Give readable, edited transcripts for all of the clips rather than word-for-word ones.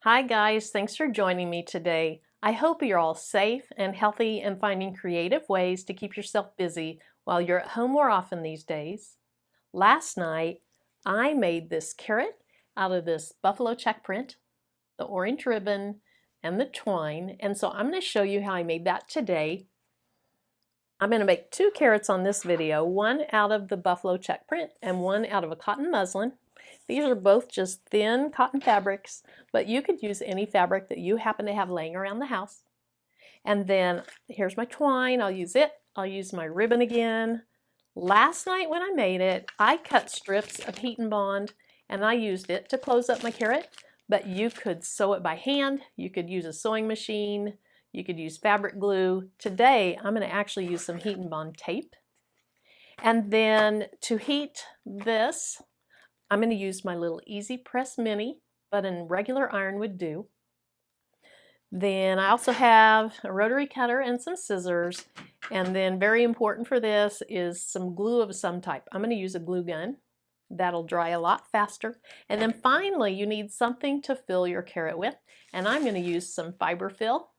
Hi guys, thanks for joining me today. I hope you're all safe and healthy and finding creative ways to keep yourself busy while you're at home more often these days. Last night, I made this carrot out of this buffalo check print, the orange ribbon, and the twine, and so I'm going to show you how I made that today. I'm going to make two carrots on this video, one out of the buffalo check print and one out of a cotton muslin. These are both just thin cotton fabrics, but you could use any fabric that you happen to have laying around the house. And then here's my twine. I'll use it. I'll use my ribbon again. Last night when I made it, I cut strips of heat and bond and I used it to close up my carrot, but you could sew it by hand. You could use a sewing machine. You could use fabric glue. Today, I'm going to actually use some heat and bond tape. And then to heat this, I'm going to use my little Easy Press Mini, but in regular iron would do. Then I also have a rotary cutter and some scissors. And then very important for this is some glue of some type. I'm going to use a glue gun. That'll dry a lot faster. And then finally, you need something to fill your carrot with. And I'm going to use some fiber fill.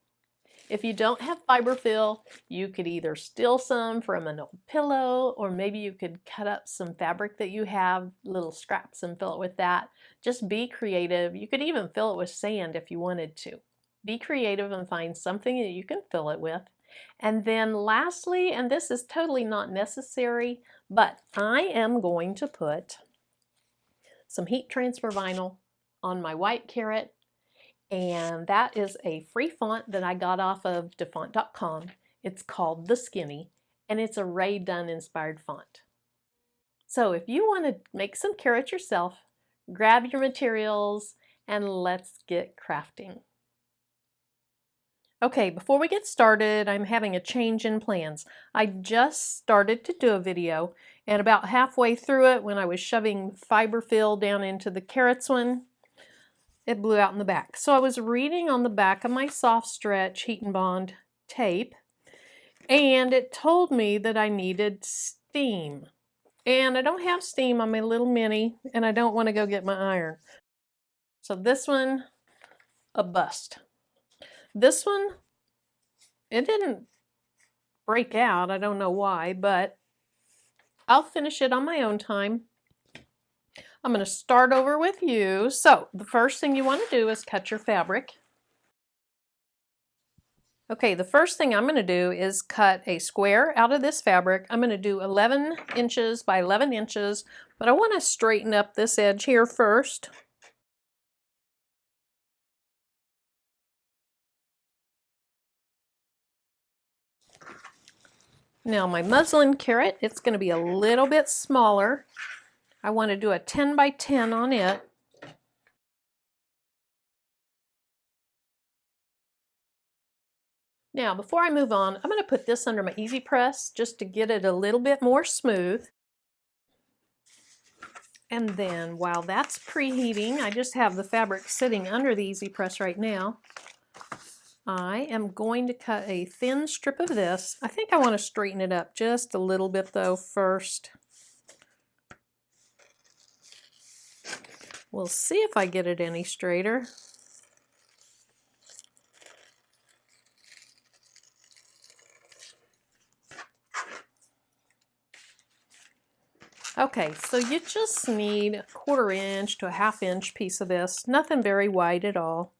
If you don't have fiber fill, you could either steal some from an old pillow, or maybe you could cut up some fabric that you have, little scraps, and fill it with that. Just be creative. You could even fill it with sand if you wanted to. Be creative and find something that you can fill it with. And then lastly, and this is totally not necessary, but I am going to put some heat transfer vinyl on my white carrot. And that is a free font that I got off of defont.com. It's called The Skinny, and it's a Ray Dunn inspired font. So if you want to make some carrots yourself, grab your materials and let's get crafting. Okay, before we get started, I'm having a change in plans. I just started to do a video, and about halfway through it, when I was shoving fiber fill down into the carrots one, it blew out in the back. So I was reading on the back of my soft stretch heat and bond tape, and it told me that I needed steam. And I don't have steam on my little mini, and I don't want to go get my iron. So this one, a bust. This one, it didn't break out. I don't know why, but I'll finish it on my own time. I'm going to start over with you. So the first thing you want to do is cut your fabric. Okay, the first thing I'm going to do is cut a square out of this fabric. I'm going to do 11 inches by 11 inches, but I want to straighten up this edge here first. Now my muslin carrot, it's going to be a little bit smaller. I want to do a 10 by 10 on it. Now before I move on, I'm going to put this under my Easy Press just to get it a little bit more smooth. And then while that's preheating, I just have the fabric sitting under the Easy Press right now. I am going to cut a thin strip of this. I think I want to straighten it up just a little bit though first. We'll see if I get it any straighter. Okay, so you just need a 1/4 inch to a 1/2 inch piece of this. Nothing very wide at all.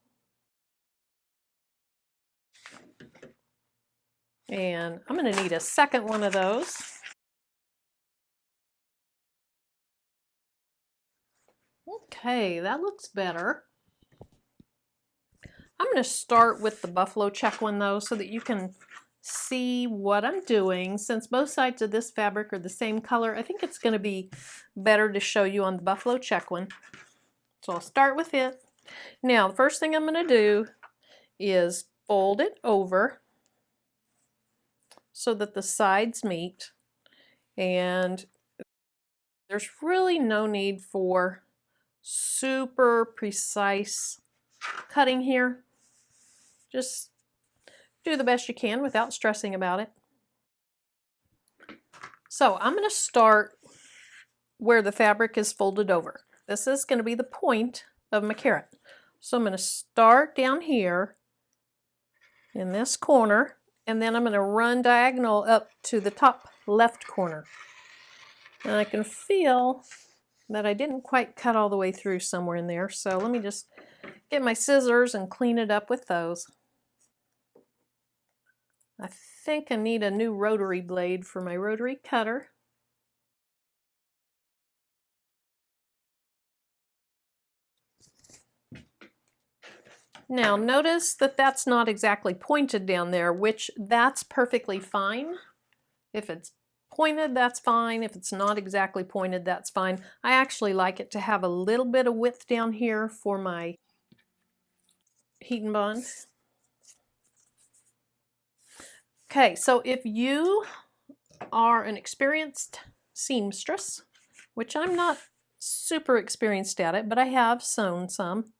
And I'm going to need a second one of those. Okay, that looks better. I'm going to start with the buffalo check one though, so that you can see what I'm doing. Since both sides of this fabric are the same color, I think it's going to be better to show you on the buffalo check one. So I'll start with it. Now, the first thing I'm going to do is fold it over so that the sides meet. And there's really no need for super precise cutting here. Just do the best you can without stressing about it. So I'm going to start where the fabric is folded over. This is going to be the point of my carrot. So I'm going to start down here in this corner, and then I'm going to run diagonal up to the top left corner. And I can feel that I didn't quite cut all the way through somewhere in there, so let me just get my scissors and clean it up with those. I think I need a new rotary blade for my rotary cutter. Now notice that that's not exactly pointed down there, which that's perfectly fine. If it's pointed, that's fine. If it's not exactly pointed, that's fine. I actually like it to have a little bit of width down here for my heat and bond. Okay, so if you are an experienced seamstress, which I'm not super experienced at it, but I have sewn some,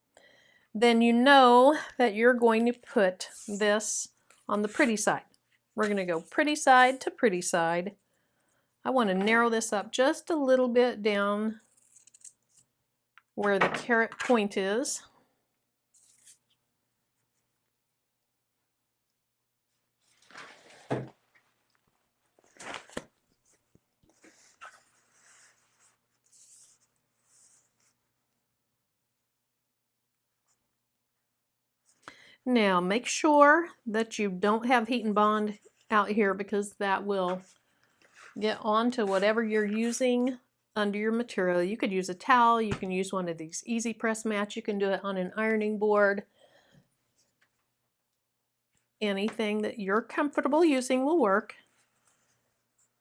then you know that you're going to put this on the pretty side. We're going to go pretty side to pretty side. I want to narrow this up just a little bit down where the carrot point is. Now make sure that you don't have heat and bond out here, because that will get onto whatever you're using under your material. You could use a towel, you can use one of these easy press mats, you can do it on an ironing board. Anything that you're comfortable using will work.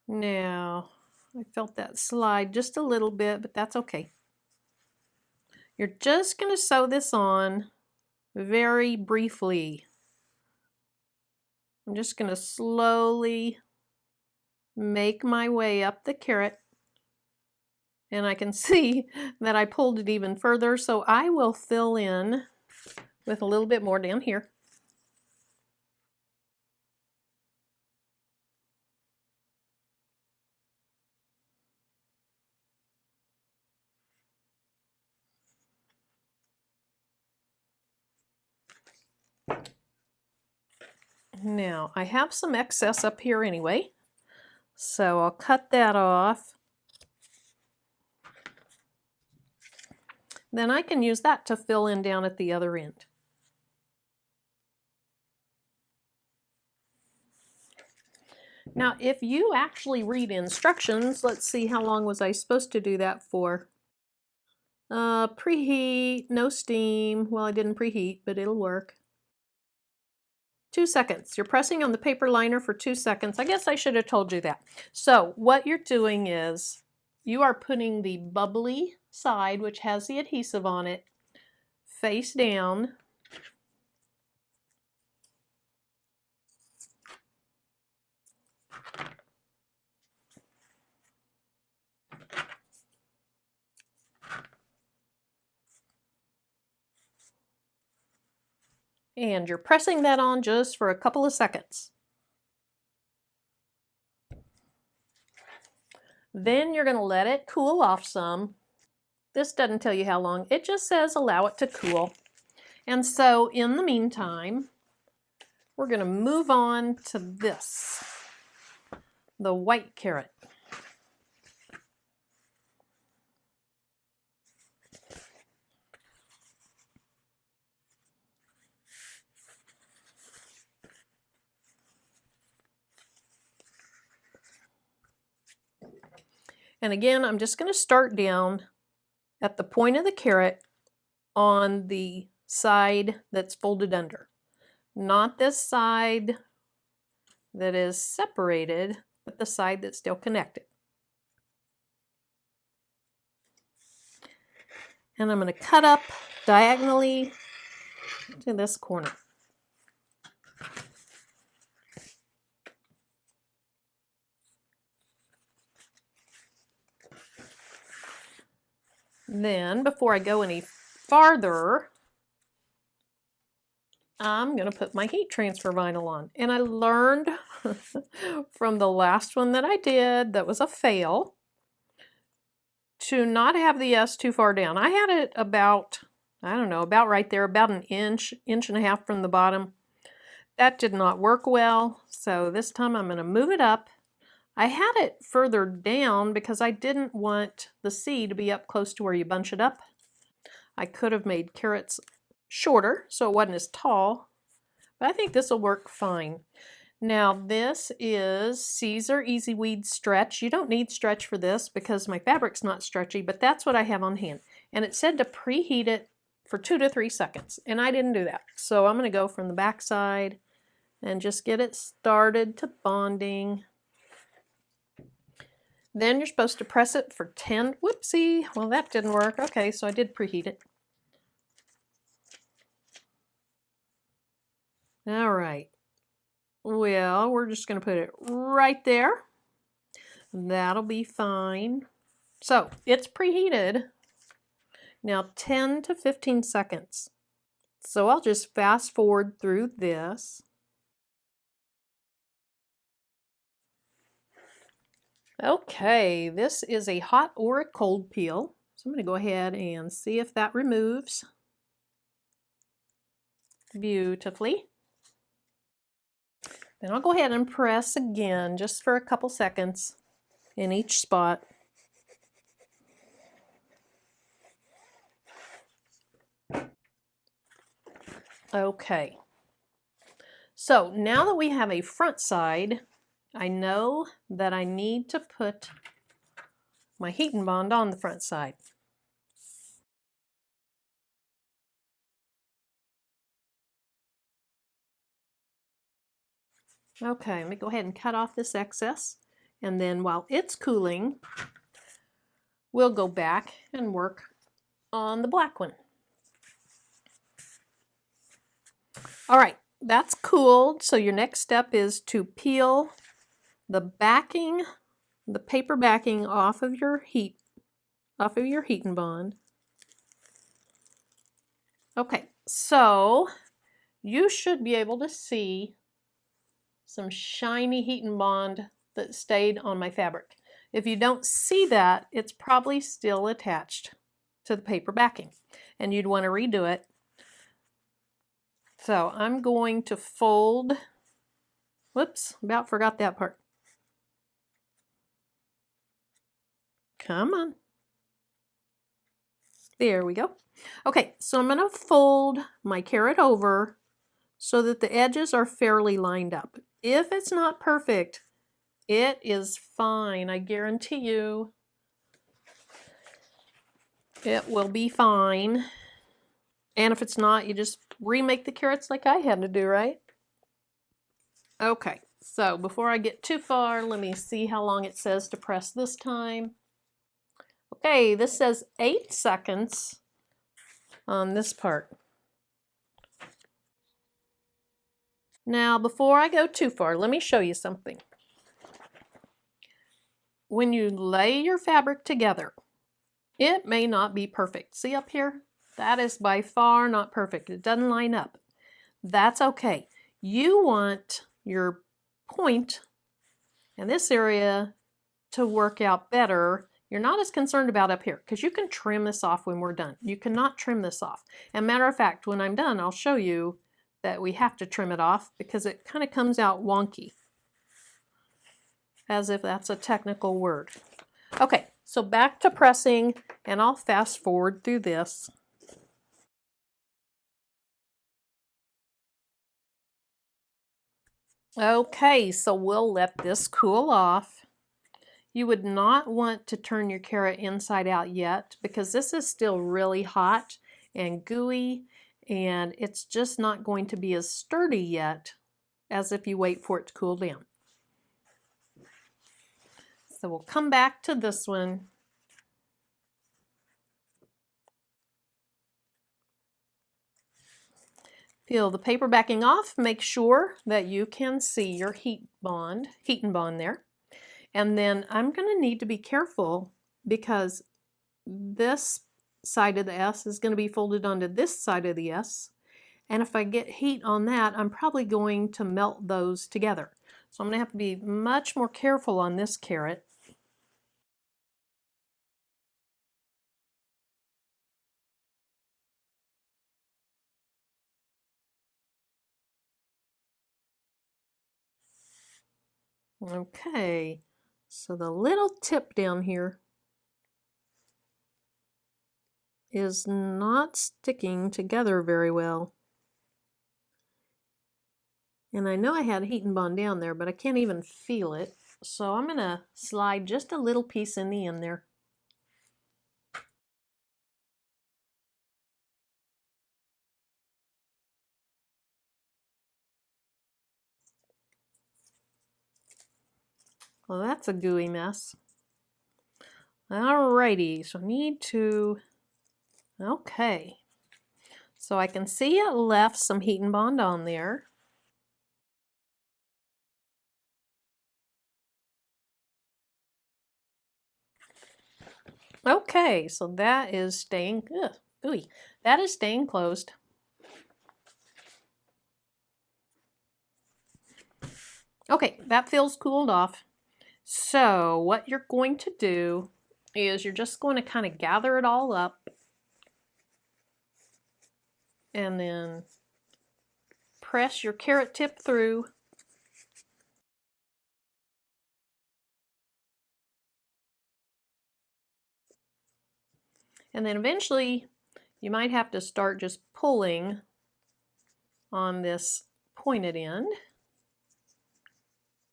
Now, I felt that slide just a little bit, but that's okay. You're just going to sew this on very briefly. I'm just going to slowly make my way up the carrot, and I can see that I pulled it even further, so I will fill in with a little bit more down here. Now, I have some excess up here anyway, so I'll cut that off. Then I can use that to fill in down at the other end. Now, if you actually read instructions, let's see, how long was I supposed to do that for? Preheat, no steam. Well, I didn't preheat, but it'll work. 2 seconds. You're pressing on the paper liner for 2 seconds. I guess I should have told you that. So what you're doing is you are putting the bubbly side, which has the adhesive on it, face down. And you're pressing that on just for a couple of seconds. Then you're going to let it cool off some. This doesn't tell you how long. It just says allow it to cool. And so in the meantime, we're going to move on to this, the white carrot. And again, I'm just going to start down at the point of the carrot on the side that's folded under. Not this side that is separated, but the side that's still connected. And I'm going to cut up diagonally to this corner. Then, before I go any farther, I'm going to put my heat transfer vinyl on. And I learned from the last one that I did, that was a fail, to not have the S too far down. I had it about I don't know, about right there, about an inch, inch and a half from the bottom. That did not work well, so this time I'm going to move it up. I had it further down because I didn't want the seed to be up close to where you bunch it up. I could have made carrots shorter so it wasn't as tall, but I think this will work fine. Now this is Caesar Easy Weed Stretch. You don't need stretch for this because my fabric's not stretchy, but that's what I have on hand. And it said to preheat it for 2 to 3 seconds, and I didn't do that. So I'm going to go from the back side and just get it started to bonding. Then you're supposed to press it for 10, whoopsie, well that didn't work. Okay, so I did preheat it. All right, well, we're just going to put it right there. That'll be fine. So it's preheated. Now 10 to 15 seconds. So I'll just fast forward through this. Okay, this is a hot or a cold peel. So I'm going to go ahead and see if that removes beautifully. Then I'll go ahead and press again just for a couple seconds in each spot. Okay, so now that we have a front side, I know that I need to put my heat and bond on the front side. Okay, let me go ahead and cut off this excess, and then while it's cooling, we'll go back and work on the black one. All right, that's cooled, so your next step is to peel the backing, the paper backing off of your heat and bond. Okay, so you should be able to see some shiny heat and bond that stayed on my fabric. If you don't see that, it's probably still attached to the paper backing and you'd want to redo it. So I'm going to fold, whoops, about forgot that part. Come on. There we go. Okay, so I'm going to fold my carrot over so that the edges are fairly lined up. If it's not perfect, it is fine. I guarantee you it will be fine. And if it's not, you just remake the carrots like I had to do, right? Okay, so before I get too far, let me see how long it says to press this time. Okay, this says 8 seconds on this part. Now, before I go too far, let me show you something. When you lay your fabric together, it may not be perfect. See up here? That is by far not perfect. It doesn't line up. That's okay. You want your point in this area to work out better. You're not as concerned about up here because you can trim this off when we're done. You cannot trim this off. And matter of fact, when I'm done, I'll show you that we have to trim it off because it kind of comes out wonky, as if that's a technical word. Okay, so back to pressing, and I'll fast forward through this. Okay, so we'll let this cool off. You would not want to turn your carrot inside out yet because this is still really hot and gooey, and it's just not going to be as sturdy yet as if you wait for it to cool down. So we'll come back to this one. Peel the paper backing off, make sure that you can see your heat and bond there. And then I'm going to need to be careful because this side of the S is going to be folded onto this side of the S. And if I get heat on that, I'm probably going to melt those together. So I'm going to have to be much more careful on this carrot. Okay, so the little tip down here is not sticking together very well. And I know I had heat and bond down there, but I can't even feel it. So I'm going to slide just a little piece in the end there. Well, that's a gooey mess. Alrighty, so I need to, okay. So I can see it left some heat and bond on there. Okay, so that is staying, ooey, that is staying closed. Okay, that feels cooled off. So what you're going to do is you're just going to kind of gather it all up and then press your carrot tip through. And then eventually you might have to start just pulling on this pointed end.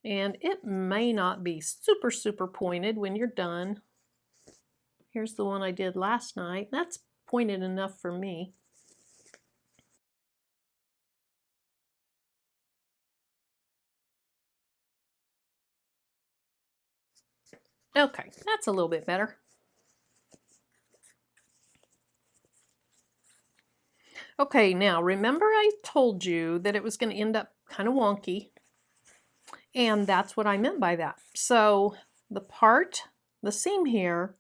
And it may not be super pointed when you're done. Here's the one I did last night. That's pointed enough for me. Okay, that's a little bit better. Okay, now remember I told you that it was going to end up kind of wonky, and that's what I meant by that. So the seam here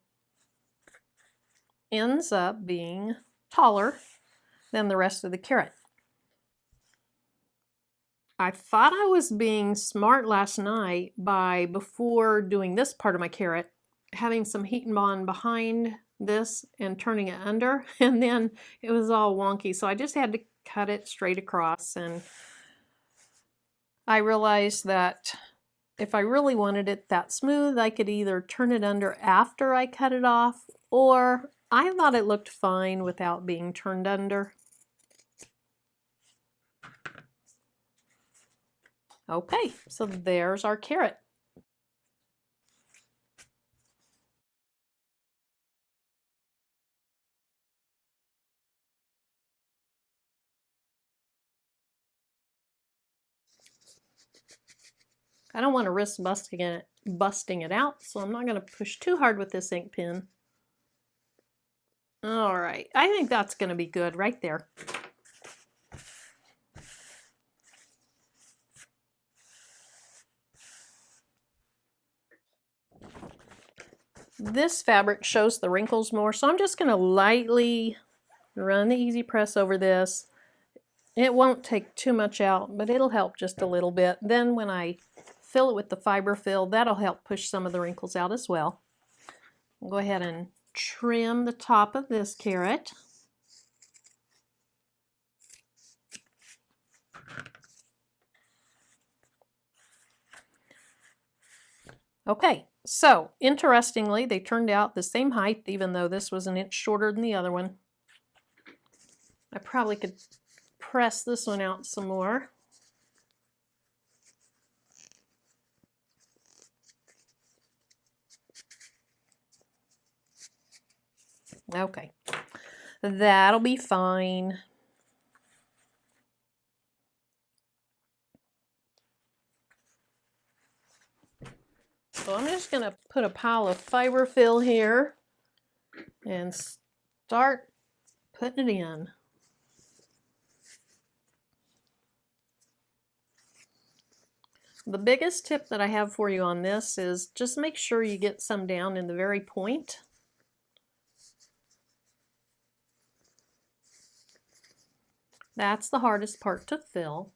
ends up being taller than the rest of the carrot. I thought I was being smart last night by, before doing this part of my carrot, having some heat and bond behind this and turning it under, and then it was all wonky, so I just had to cut it straight across. And I realized that if I really wanted it that smooth, I could either turn it under after I cut it off, or I thought it looked fine without being turned under. Okay, so there's our carrot. I don't want to risk busting it out, so I'm not going to push too hard with this ink pen. All right, I think that's going to be good right there. This fabric shows the wrinkles more, so I'm just going to lightly run the easy press over this. It won't take too much out, but it'll help just a little bit. Then when I fill it with the fiber fill, that'll help push some of the wrinkles out as well. I'll go ahead and trim the top of this carrot. Okay, so interestingly, they turned out the same height, even though this was an inch shorter than the other one. I probably could press this one out some more. Okay, that'll be fine. So I'm just going to put a pile of fiber fill here and start putting it in. The biggest tip that I have for you on this is just make sure you get some down in the very point. That's the hardest part to fill.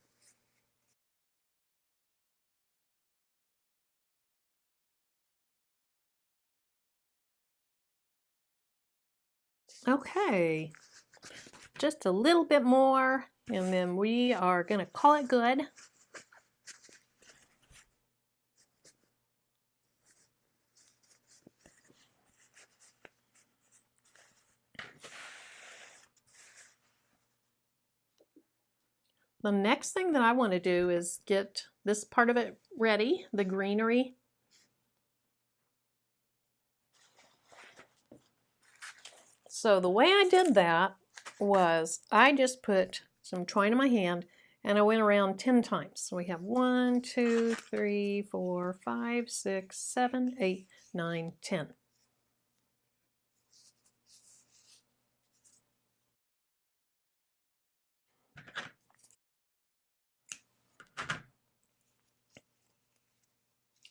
Okay, just a little bit more, and then we are going to call it good. The next thing that I want to do is get this part of it ready, the greenery. So the way I did that was I just put some twine in my hand and I went around 10 times. So we have 1, 2, 3, 4, 5, 6, 7, 8, 9, 10.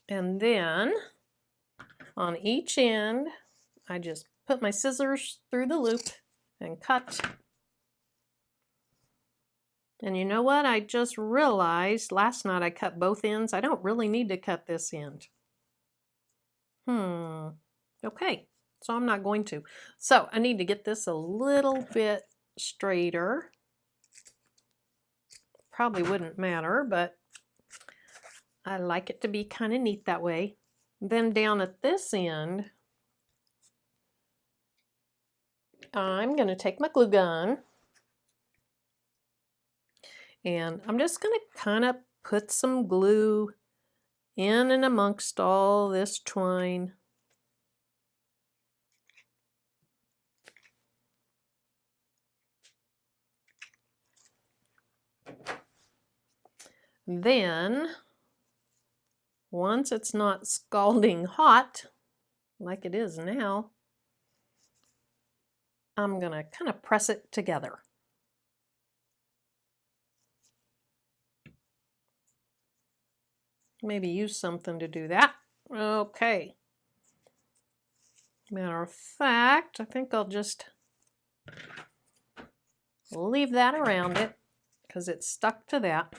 And then on each end, I just put my scissors through the loop and cut. And you know what? I just realized last night I cut both ends. I don't really need to cut this end. Okay, so I'm not going to. So I need to get this a little bit straighter. Probably wouldn't matter, but I like it to be kind of neat that way. Then down at this end, I'm going to take my glue gun and I'm just going to kind of put some glue in and amongst all this twine. Then, once it's not scalding hot, like it is now, I'm going to kind of press it together. Maybe use something to do that. Okay. Matter of fact, I think I'll just leave that around it because it's stuck to that.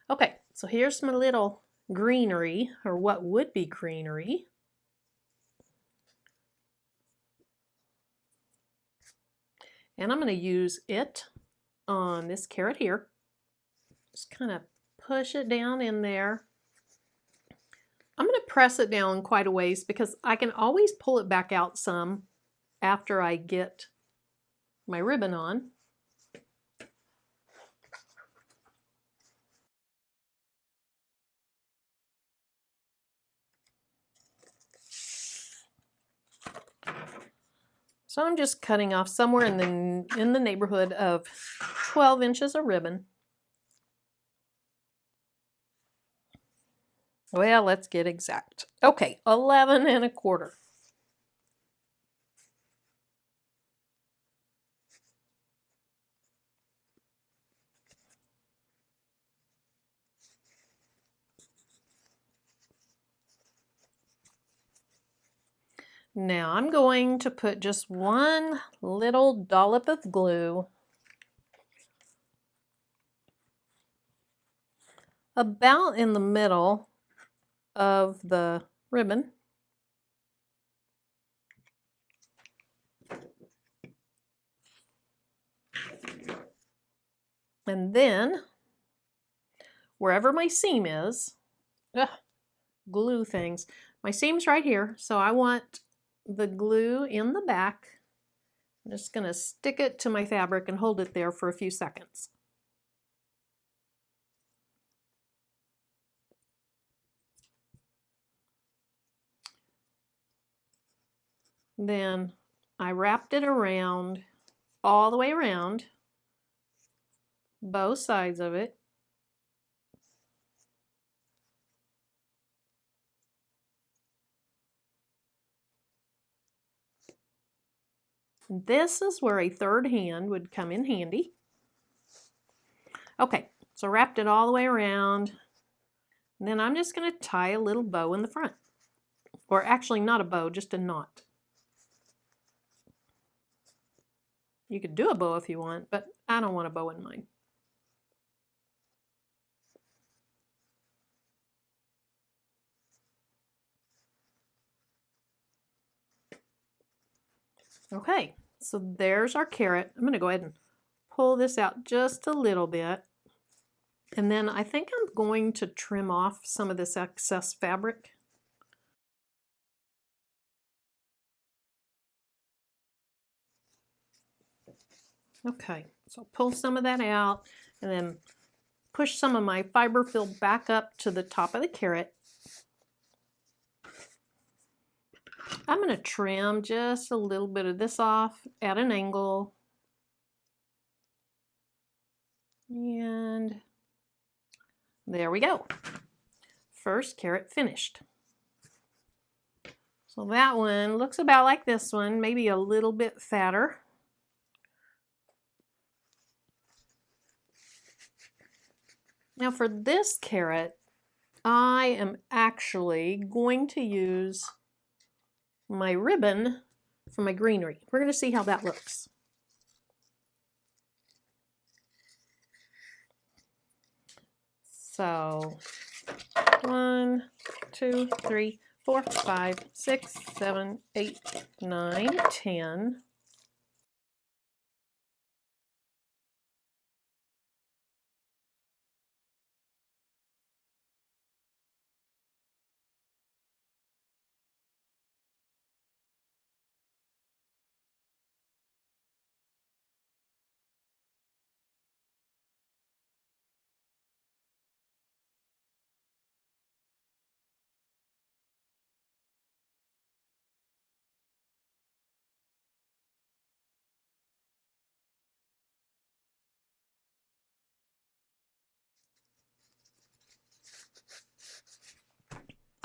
Okay, so here's my little greenery, or what would be greenery. And I'm going to use it on this carrot here. Just kind of push it down in there. I'm going to press it down quite a ways because I can always pull it back out some after I get my ribbon on. So I'm just cutting off somewhere in the neighborhood of 12 inches of ribbon. Well, let's get exact. Okay, 11 1/4. Now I'm going to put just one little dollop of glue about in the middle of the ribbon. And then, wherever my seam is, glue things, my seam's right here, so I want the glue in the back. I'm just going to stick it to my fabric and hold it there for a few seconds. Then I wrapped it around, all the way around, both sides of it. This is where a third hand would come in handy. Okay, so wrapped it all the way around. And then I'm just going to tie a little bow in the front. Or actually not a bow, just a knot. You could do a bow if you want, but I don't want a bow in mine. Okay, so there's our carrot. I'm going to go ahead and pull this out just a little bit. And then I think I'm going to trim off some of this excess fabric. Okay, so pull some of that out and then push some of my fiber fill back up to the top of the carrot. I'm going to trim just a little bit of this off at an angle. And there we go. First carrot finished. So that one looks about like this one, maybe a little bit fatter. Now for this carrot, I am actually going to use my ribbon for my greenery. We're going to see how that looks. So 1, 2, 3, 4, 5, 6, 7, 8, 9, 10.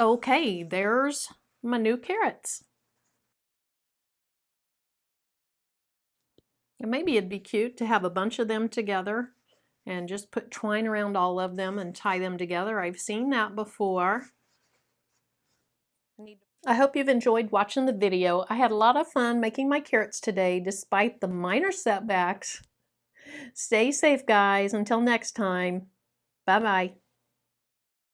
Okay, there's my new carrots. And maybe it'd be cute to have a bunch of them together and just put twine around all of them and tie them together. I've seen that before. I hope you've enjoyed watching the video. I had a lot of fun making my carrots today despite the minor setbacks. Stay safe, guys. Until next time, bye-bye.